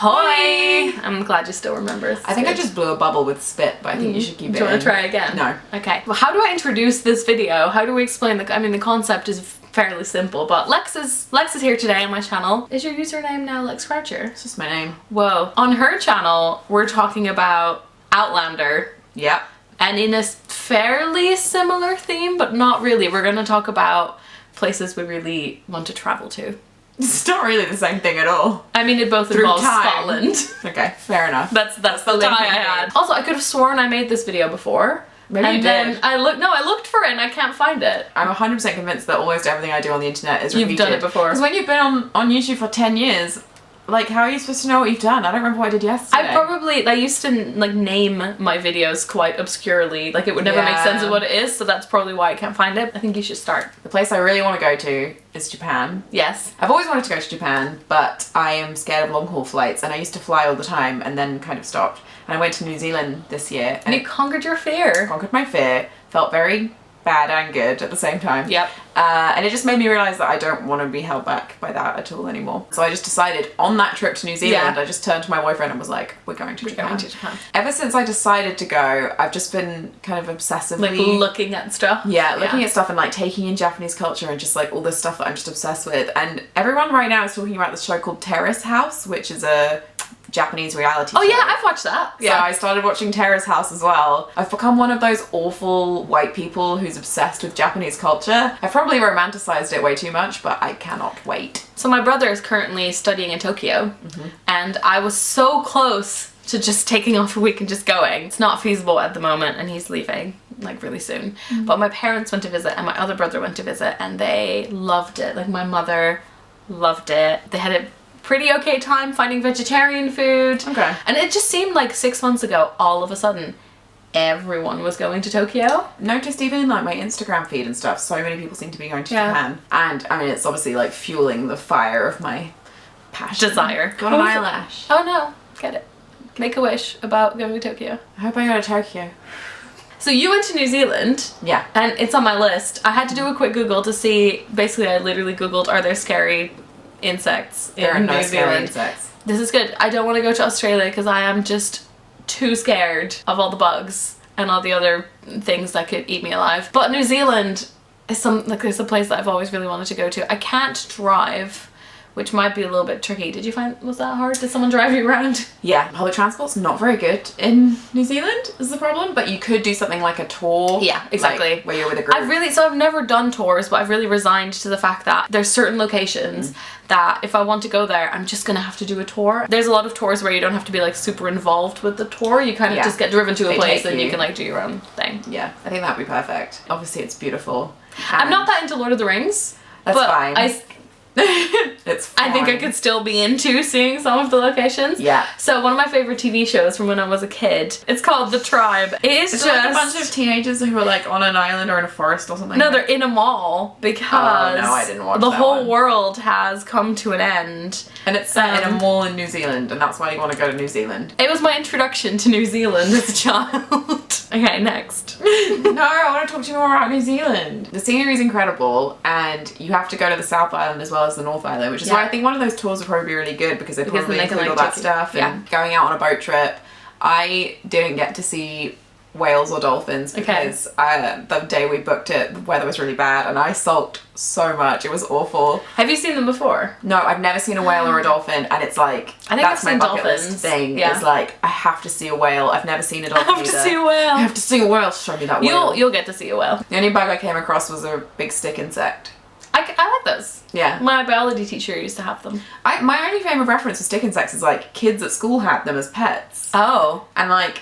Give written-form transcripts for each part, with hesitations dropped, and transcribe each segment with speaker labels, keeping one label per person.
Speaker 1: Ahoy! I'm glad you still remember.
Speaker 2: I think I just blew a bubble with spit, but I think you should keep it in.
Speaker 1: Do you want to try again?
Speaker 2: No.
Speaker 1: Okay. Well, how do I introduce this video? How do we explain the... I mean, the concept is fairly simple, but Lex is here today on my channel. Is your username now Lex Croucher?
Speaker 2: It's just my name.
Speaker 1: Whoa. On her channel, we're talking about Outlander.
Speaker 2: Yep.
Speaker 1: And in a fairly similar theme, but not really. We're going to talk about places we really want to travel to.
Speaker 2: It's not really the same thing at all.
Speaker 1: I mean, it both involves Scotland.
Speaker 2: Okay, fair enough.
Speaker 1: That's the tie I had. Also, I could have sworn I made this video before.
Speaker 2: Maybe you did.
Speaker 1: And then I looked for it and I can't find it.
Speaker 2: I'm 100% convinced that almost everything I do on the internet is repeated.
Speaker 1: You've done it before.
Speaker 2: Because when you've been on YouTube for 10 years, like, how are you supposed to know what you've done? I don't remember what I did yesterday.
Speaker 1: I used to like name my videos quite obscurely. Like, it would never make sense of what it is, so that's probably why I can't find it. I think you should start.
Speaker 2: The place I really want to go to is Japan.
Speaker 1: Yes.
Speaker 2: I've always wanted to go to Japan, but I am scared of long haul flights, and I used to fly all the time and then kind of stopped. And I went to New Zealand this year.
Speaker 1: And you conquered your fear.
Speaker 2: Conquered my fear. Felt very bad and good at the same time.
Speaker 1: Yep.
Speaker 2: And it just made me realise that I don't want to be held back by that at all anymore. So I just decided on that trip to New Zealand, I just turned to my boyfriend and was like, we're going to Japan. Ever since I decided to go, I've just been kind of obsessively...
Speaker 1: Like looking at stuff?
Speaker 2: Yeah, looking at stuff and like taking in Japanese culture and just like all this stuff that I'm just obsessed with. And everyone right now is talking about this show called Terrace House, which is a Japanese reality show.
Speaker 1: Oh yeah, I've watched that.
Speaker 2: Yeah. So I started watching Terrace House as well. I've become one of those awful white people who's obsessed with Japanese culture. I've probably romanticized it way too much, but I cannot wait.
Speaker 1: So my brother is currently studying in Tokyo, and I was so close to just taking off a week and just going. It's not feasible at the moment, and he's leaving like really soon. But my parents went to visit and my other brother went to visit, and they loved it. Like, my mother loved it. They had a pretty okay time finding vegetarian food.
Speaker 2: Okay.
Speaker 1: And it just seemed like 6 months ago, all of a sudden, everyone was going to Tokyo.
Speaker 2: Noticed even in like my Instagram feed and stuff, so many people seem to be going to Japan. And I mean, it's obviously like fueling the fire of my passion.
Speaker 1: Desire.
Speaker 2: Got an eyelash.
Speaker 1: Oh no, get it. Make a wish about going to Tokyo.
Speaker 2: I hope I go to Tokyo.
Speaker 1: So you went to New Zealand.
Speaker 2: Yeah.
Speaker 1: And it's on my list. I had to do a quick Google to see, basically I literally Googled, are there scary insects in New Zealand?
Speaker 2: Insects.
Speaker 1: This is good. I don't want to go to Australia because I am just too scared of all the bugs and all the other things that could eat me alive. But New Zealand is it's a place that I've always really wanted to go to. I can't drive, which might be a little bit tricky. Was that hard? Did someone drive you around?
Speaker 2: Yeah, public transport's not very good in New Zealand is the problem, but you could do something like a tour.
Speaker 1: Yeah, exactly.
Speaker 2: Like, where you're with a group.
Speaker 1: I've never done tours, but I've really resigned to the fact that there's certain locations that if I want to go there, I'm just gonna have to do a tour. There's a lot of tours where you don't have to be like super involved with the tour. You kind of just get driven to a place and you can like do your own thing.
Speaker 2: Yeah, I think that'd be perfect. Obviously it's beautiful.
Speaker 1: I'm not that into Lord of the Rings.
Speaker 2: That's fine.
Speaker 1: It's fine. I think I could still be into seeing some of the locations.
Speaker 2: Yeah.
Speaker 1: So one of my favorite TV shows from when I was a kid, it's called The Tribe. It's just
Speaker 2: like a bunch of teenagers who are like on an island or in a forest or something.
Speaker 1: No, they're in a mall because
Speaker 2: no, I didn't watch
Speaker 1: the
Speaker 2: that
Speaker 1: whole
Speaker 2: one.
Speaker 1: world has come to an end.
Speaker 2: And it's set in a mall in New Zealand, and that's why you want to go to New Zealand.
Speaker 1: It was my introduction to New Zealand as a child. Okay, next.
Speaker 2: No, I want to talk to you more about New Zealand. The scenery is incredible, and you have to go to the South Island as well as the North Island, which is why I think one of those tours would probably be really good because they probably include all that stuff and going out on a boat trip. I didn't get to see whales or dolphins because the day we booked it, the weather was really bad and I sulked so much. It was awful.
Speaker 1: Have you seen them before?
Speaker 2: No, I've never seen a whale or a dolphin, and it's like,
Speaker 1: I think
Speaker 2: that's
Speaker 1: I've
Speaker 2: my
Speaker 1: seen
Speaker 2: bucket
Speaker 1: dolphins.
Speaker 2: list thing. It's like, I have to see a whale. I've never seen a dolphin
Speaker 1: I have to see a whale.
Speaker 2: I have to see a whale. Show me that whale.
Speaker 1: You'll get to see a whale.
Speaker 2: The only bug I came across was a big stick insect.
Speaker 1: I like those.
Speaker 2: Yeah.
Speaker 1: My biology teacher used to have them.
Speaker 2: My only frame of reference for stick insects is like kids at school had them as pets.
Speaker 1: Oh.
Speaker 2: And like,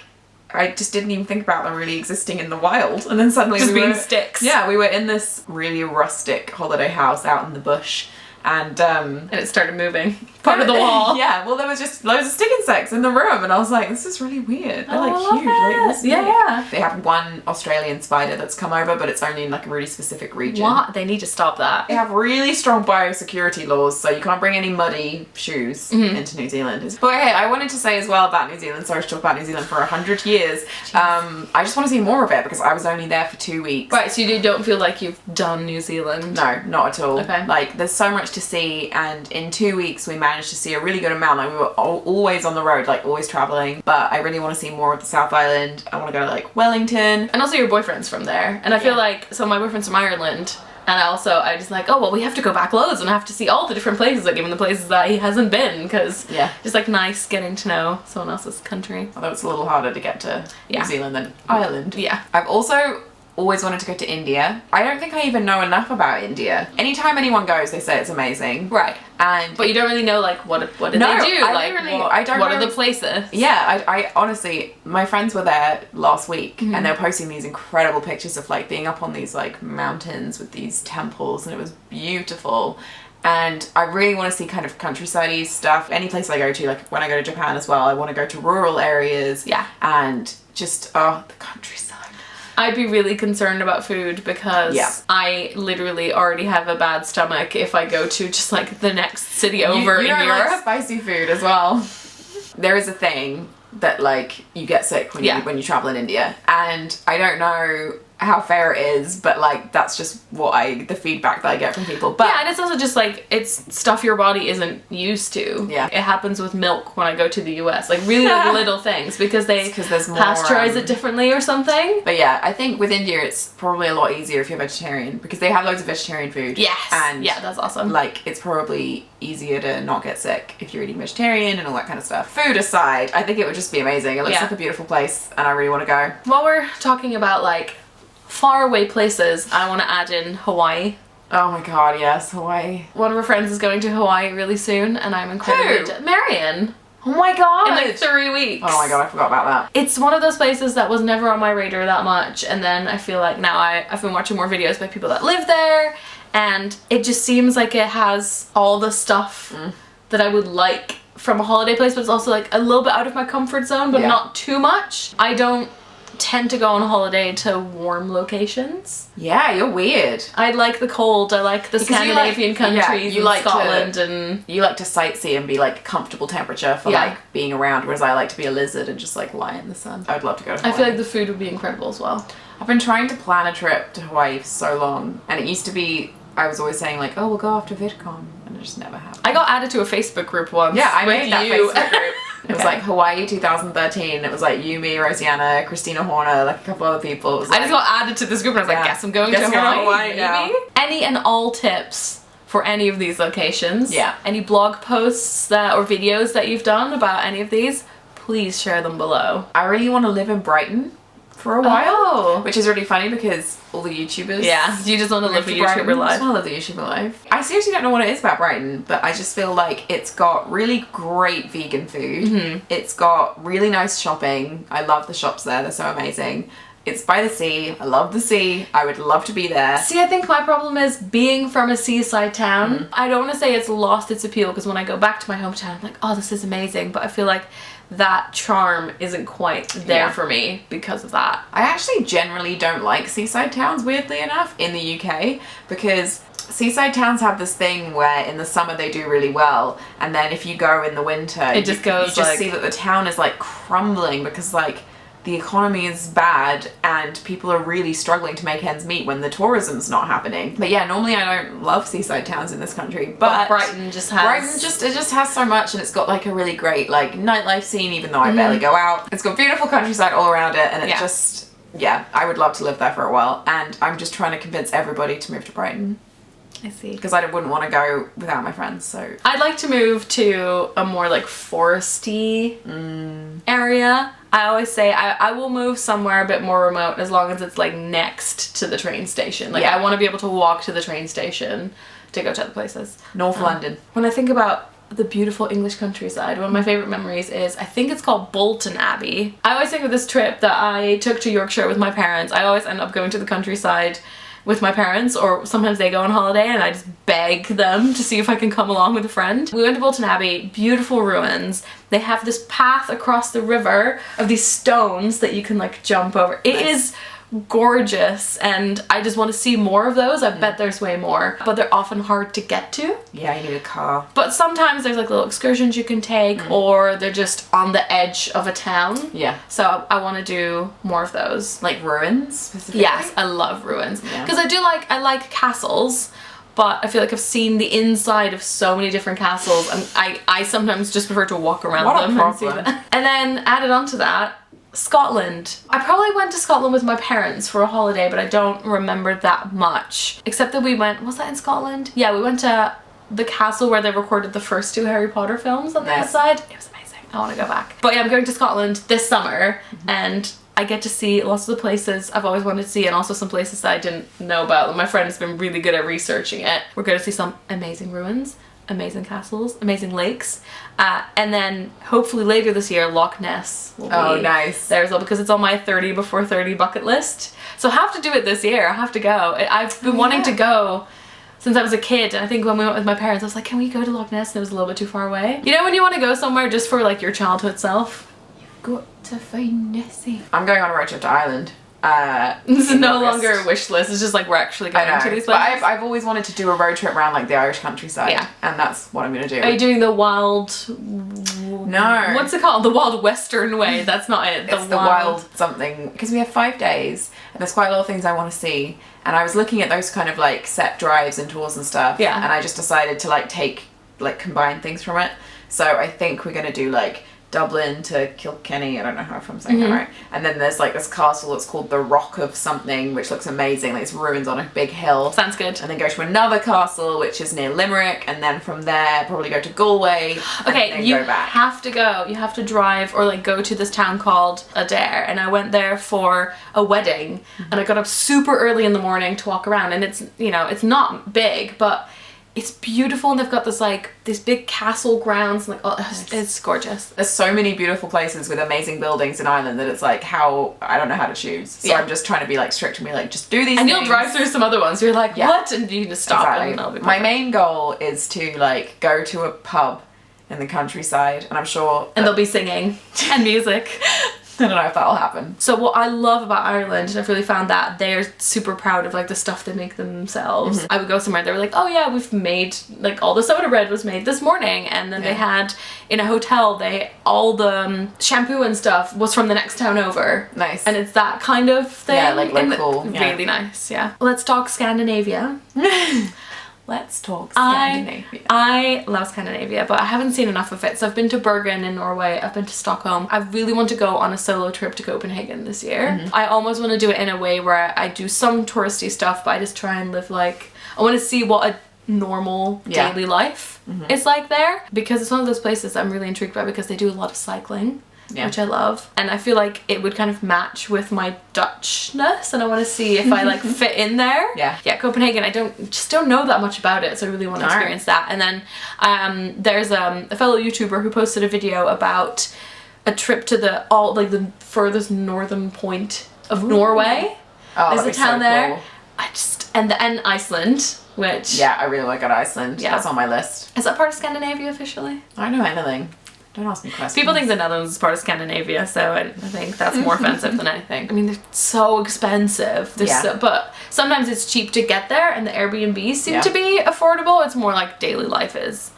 Speaker 2: I just didn't even think about them really existing in the wild. And then suddenly
Speaker 1: just being sticks.
Speaker 2: Yeah, we were in this really rustic holiday house out in the bush. And
Speaker 1: it started moving. Part of the wall.
Speaker 2: Yeah, well there was just loads of stick insects insects in the room, and I was like, this is really weird. They're like huge. Like,
Speaker 1: yeah.
Speaker 2: They have one Australian spider that's come over, but it's only in like a really specific region.
Speaker 1: What? They need to stop that.
Speaker 2: They have really strong biosecurity laws, so you can't bring any muddy shoes into New Zealand. But hey, I wanted to say as well about New Zealand, sorry to talk about New Zealand for 100 years. I just want to see more of it because I was only there for 2 weeks.
Speaker 1: Right, so you don't feel like you've done New Zealand?
Speaker 2: No, not at all.
Speaker 1: Okay.
Speaker 2: Like, there's so much to see, and in 2 weeks we managed to see a really good amount. Like, we were always on the road, like always traveling, but I really want to see more of the South Island. I want to go to like Wellington.
Speaker 1: And also your boyfriend's from there, and I feel like, so my boyfriend's from Ireland, and I just like, oh well, we have to go back loads and have to see all the different places, like even the places that he hasn't been, because it's like nice getting to know someone else's country.
Speaker 2: Although it's a little harder to get to New Zealand than Ireland.
Speaker 1: Yeah.
Speaker 2: I've also always wanted to go to India. I don't think I even know enough about India. Anytime anyone goes, they say it's amazing.
Speaker 1: Right.
Speaker 2: But
Speaker 1: you don't really know like what did they do? What are the places?
Speaker 2: Yeah, I honestly, my friends were there last week and they were posting these incredible pictures of like being up on these like mountains with these temples, and it was beautiful. And I really want to see kind of countryside-y stuff. Any place I go to, like when I go to Japan as well, I want to go to rural areas.
Speaker 1: Yeah.
Speaker 2: And just, the countryside.
Speaker 1: I'd be really concerned about food because I literally already have a bad stomach if I go to just like the next city over in Europe.
Speaker 2: Like spicy food as well. There is a thing that like you get sick when you travel in India, and I don't know how fair it is, but like that's just the feedback that I get from people. But
Speaker 1: yeah, and it's also just like it's stuff your body isn't used to.
Speaker 2: Yeah,
Speaker 1: it happens with milk when I go to the US, like really like little things because there's more, pasteurize it differently or something.
Speaker 2: But yeah, I think with India it's probably a lot easier if you're vegetarian because they have loads of vegetarian food.
Speaker 1: Yes,
Speaker 2: and
Speaker 1: yeah, that's awesome.
Speaker 2: Like it's probably easier to not get sick if you're eating vegetarian and all that kind of stuff. Food aside, I think it would just be amazing. It looks like a beautiful place, and I really want to go.
Speaker 1: While we're talking about like far away places, I want to add in Hawaii.
Speaker 2: Oh my god, yes, Hawaii.
Speaker 1: One of our friends is going to Hawaii really soon, and I'm incredibly Marion.
Speaker 2: Oh my god!
Speaker 1: In like 3 weeks.
Speaker 2: Oh my god, I forgot about that.
Speaker 1: It's one of those places that was never on my radar that much, and then I feel like now I've been watching more videos by people that live there, and it just seems like it has all the stuff that I would like from a holiday place, but it's also like a little bit out of my comfort zone, but not too much. I don't tend to go on holiday to warm locations.
Speaker 2: Yeah, you're weird.
Speaker 1: I like the cold. I like the Scandinavian countries, you like Scotland, and
Speaker 2: you like to sightsee and be like comfortable temperature for like being around, whereas I like to be a lizard and just like lie in the sun. I would love to go to Hawaii.
Speaker 1: I feel like the food would be incredible as well.
Speaker 2: I've been trying to plan a trip to Hawaii for so long, and it used to be I was always saying like, oh, we'll go after VidCon, and it just never happened.
Speaker 1: I got added to a Facebook group once.
Speaker 2: Yeah, I made that Facebook group. It was
Speaker 1: Okay.
Speaker 2: like Hawaii 2013. It was like you, me, Rosianna, Christina Horner, like a couple other people. It was like,
Speaker 1: I just got added to this group and I was like, guess I'm going to Hawaii.
Speaker 2: Maybe?
Speaker 1: Any and all tips for any of these locations?
Speaker 2: Yeah.
Speaker 1: Any blog posts or videos that you've done about any of these? Please share them below.
Speaker 2: I really want to live in Brighton for a while, which is really funny because all the YouTubers.
Speaker 1: Yeah, you just want to live the YouTuber life.
Speaker 2: I just want to live the YouTuber life. I seriously don't know what it is about Brighton, but I just feel like it's got really great vegan food. It's got really nice shopping. I love the shops there, they're so amazing. It's by the sea. I love the sea. I would love to be there.
Speaker 1: See, I think my problem is being from a seaside town. I don't want to say it's lost its appeal because when I go back to my hometown, I'm like, oh, this is amazing. But I feel like that charm isn't quite there for me because of that.
Speaker 2: I actually generally don't like seaside towns, weirdly enough, in the UK, because seaside towns have this thing where in the summer they do really well, and then if you go in the winter,
Speaker 1: it just goes,
Speaker 2: you just see that the town is like crumbling because like the economy is bad and people are really struggling to make ends meet when the tourism's not happening. But yeah, normally I don't love seaside towns in this country, but
Speaker 1: Brighton just has...
Speaker 2: it just has so much, and it's got like a really great like nightlife scene, even though I barely go out. It's got beautiful countryside all around it, and it just, I would love to live there for a while, and I'm just trying to convince everybody to move to Brighton.
Speaker 1: I see.
Speaker 2: Because I wouldn't want to go without my friends, so...
Speaker 1: I'd like to move to a more like foresty area. I always say I will move somewhere a bit more remote as long as it's like next to the train station. Like I want to be able to walk to the train station to go to other places.
Speaker 2: North London.
Speaker 1: When I think about the beautiful English countryside, one of my favourite memories is, I think it's called Bolton Abbey. I always think of this trip that I took to Yorkshire with my parents. I always end up going to the countryside with my parents, or sometimes they go on holiday and I just beg them to see if I can come along with a friend. We went to Bolton Abbey, beautiful ruins. They have this path across the river of these stones that you can like jump over. It is gorgeous, and I just want to see more of those. I bet there's way more, but they're often hard to get to.
Speaker 2: Yeah, you need a car.
Speaker 1: But sometimes there's like little excursions you can take, or they're just on the edge of a town.
Speaker 2: Yeah.
Speaker 1: So I want to do more of those.
Speaker 2: Like ruins specifically?
Speaker 1: Yes, I love ruins. Because I like castles, but I feel like I've seen the inside of so many different castles, and I sometimes just prefer to walk around them and see that. And then added on to that, Scotland. I probably went to Scotland with my parents for a holiday, but I don't remember that much. Except that we went, was that in Scotland? Yeah, we went to the castle where they recorded the first 2 Harry Potter films on the outside. It was amazing. I want to go back. But yeah, I'm going to Scotland this summer, and I get to see lots of the places I've always wanted to see, and also some places that I didn't know about. My friend has been really good at researching it. We're going to see some amazing ruins, amazing castles, amazing lakes, and then hopefully later this year Loch Ness will be
Speaker 2: nice
Speaker 1: there as well, because it's on my 30 before 30 bucket list. So I have to do it this year. I have to go. I've been wanting to go since I was a kid, and I think when we went with my parents I was like, can we go to Loch Ness? And it was a little bit too far away. You know when you want to go somewhere just for like your childhood self? You've got to find Nessie.
Speaker 2: I'm going on a road trip to Ireland.
Speaker 1: This is no longer a wish list. It's just like we're actually going to these places.
Speaker 2: But I've always wanted to do a road trip around like the Irish countryside. Yeah. And that's what I'm going to do.
Speaker 1: Are you doing the wild...
Speaker 2: No.
Speaker 1: What's it called? The wild western way. That's not it.
Speaker 2: It's the wild something. Because we have 5 days and there's quite a lot of things I want to see. And I was looking at those kind of like set drives and tours and stuff.
Speaker 1: Yeah.
Speaker 2: And I just decided to like combine things from it. So I think we're going to do like Dublin to Kilkenny, I don't know how if I'm saying that right. And then there's like this castle that's called the Rock of something, which looks amazing, like it's ruins on a big hill.
Speaker 1: Sounds good.
Speaker 2: And then go to another castle which is near Limerick, and then from there probably go to Galway.
Speaker 1: Okay,
Speaker 2: and then
Speaker 1: you
Speaker 2: go back.
Speaker 1: have to go. You have to drive or like go to this town called Adair, and I went there for a wedding, and I got up super early in the morning to walk around, and it's, you know, it's not big, but it's beautiful, and they've got this like these big castle grounds, and like it's gorgeous.
Speaker 2: There's so many beautiful places with amazing buildings in Ireland that it's like I don't know how to choose. So I'm just trying to be like strict and be like, just do these
Speaker 1: and
Speaker 2: things.
Speaker 1: you'll drive through some other ones. You're like, what? And you just stop and that'll be perfect.
Speaker 2: My main goal is to like go to a pub in the countryside, and I'm sure
Speaker 1: and they'll be singing and music.
Speaker 2: I don't know if that'll happen.
Speaker 1: So what I love about Ireland, and I've really found that they're super proud of like the stuff they make themselves. I would go somewhere, they were like, oh yeah, we've made like all the soda bread was made this morning, and then they had in a hotel all the shampoo and stuff was from the next town over.
Speaker 2: Nice.
Speaker 1: And it's that kind of thing.
Speaker 2: Yeah, like local.
Speaker 1: Really nice. Yeah. Let's talk Scandinavia.
Speaker 2: Let's talk Scandinavia.
Speaker 1: I love Scandinavia, but I haven't seen enough of it. So I've been to Bergen in Norway, I've been to Stockholm. I really want to go on a solo trip to Copenhagen this year. I almost want to do it in a way where I do some touristy stuff, but I just try and live like, I want to see what a normal daily life is like there, because it's one of those places I'm really intrigued by because they do a lot of cycling. Which I love, and I feel like it would kind of match with my Dutchness, and I want to see if I like fit in there. Yeah, Copenhagen, I just don't know that much about it, so I really want to experience that. And then there's a fellow YouTuber who posted a video about a trip to the furthest northern point of Norway. There's a town there. Cool. And Iceland, which
Speaker 2: I really want to go to Iceland. That's on my list.
Speaker 1: Is that part of Scandinavia officially?
Speaker 2: I don't know anything. Don't ask me questions.
Speaker 1: People think the Netherlands is part of Scandinavia, so I think that's more offensive than anything. I mean, they're so expensive. But sometimes it's cheap to get there, and the Airbnbs seem to be affordable. It's more like daily life is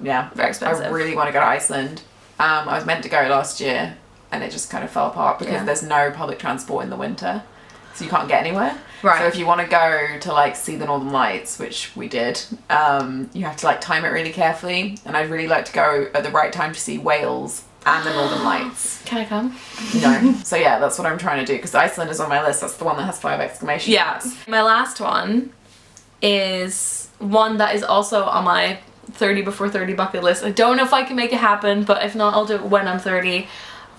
Speaker 1: very expensive.
Speaker 2: I really want to go to Iceland. I was meant to go last year, and it just kind of fell apart because there's no public transport in the winter, so you can't get anywhere. Right. So if you want to go to like see the Northern Lights, which we did, you have to like time it really carefully. And I'd really like to go at the right time to see Wales and the Northern Lights.
Speaker 1: Can I come?
Speaker 2: No. So yeah, that's what I'm trying to do, because Iceland is on my list. That's the one that has 5 exclamation marks.
Speaker 1: My last one is one that is also on my 30 before 30 bucket list. I don't know if I can make it happen, but if not, I'll do it when I'm 30.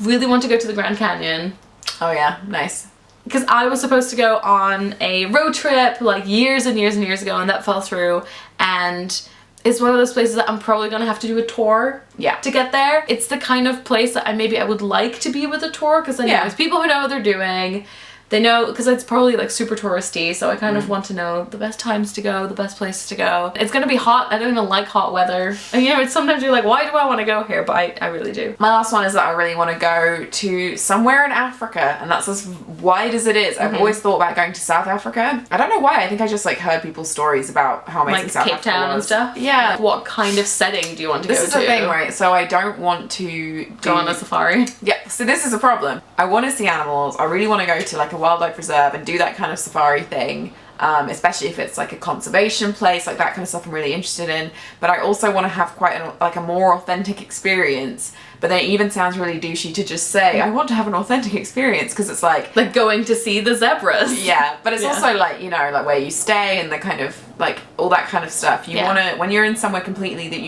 Speaker 1: Really want to go to the Grand Canyon.
Speaker 2: Oh yeah, nice.
Speaker 1: Because I was supposed to go on a road trip like years and years and years ago, and that fell through, and it's one of those places that I'm probably going to have to do a tour to get there. It's the kind of place that I would like to be with a tour, because I know there's people who know what they're doing. they know, because it's probably like super touristy, so I kind of want to know the best times to go, the best places to go. It's gonna be hot. I don't even like hot weather. And you know, it's sometimes you're like, why do I want to go here? But I really do. My last one is that I really want to go to somewhere in Africa, and that's as wide as it is. I've always thought about going to South Africa. I don't know why. I think I just like heard people's stories about how amazing South Africa was. Cape Town and stuff? Yeah. Like, what kind of setting do you want to go to? This is the thing, right? So I don't want to go on a safari. Yeah, so this is a problem. I want to see animals. I really want to go to like a wildlife reserve and do that kind of safari thing. Especially if it's like a conservation place, like that kind of stuff I'm really interested in. But I also want to have quite a more authentic experience. But then it even sounds really douchey to just say, I want to have an authentic experience, because it's like going to see the zebras. Yeah, but it's also like, you know, like where you stay and the kind of like all that kind of stuff. You want to, when you're in somewhere completely that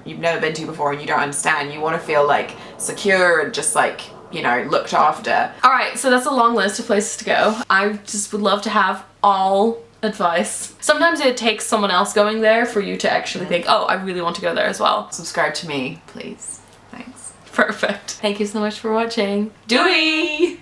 Speaker 1: you've never been to before and you don't understand, you want to feel like secure and just like, you know, looked after. Alright, so that's a long list of places to go. I just would love to have all advice. Sometimes it takes someone else going there for you to actually think, oh, I really want to go there as well. Subscribe to me, please. Thanks. Perfect. Thank you so much for watching. Doei!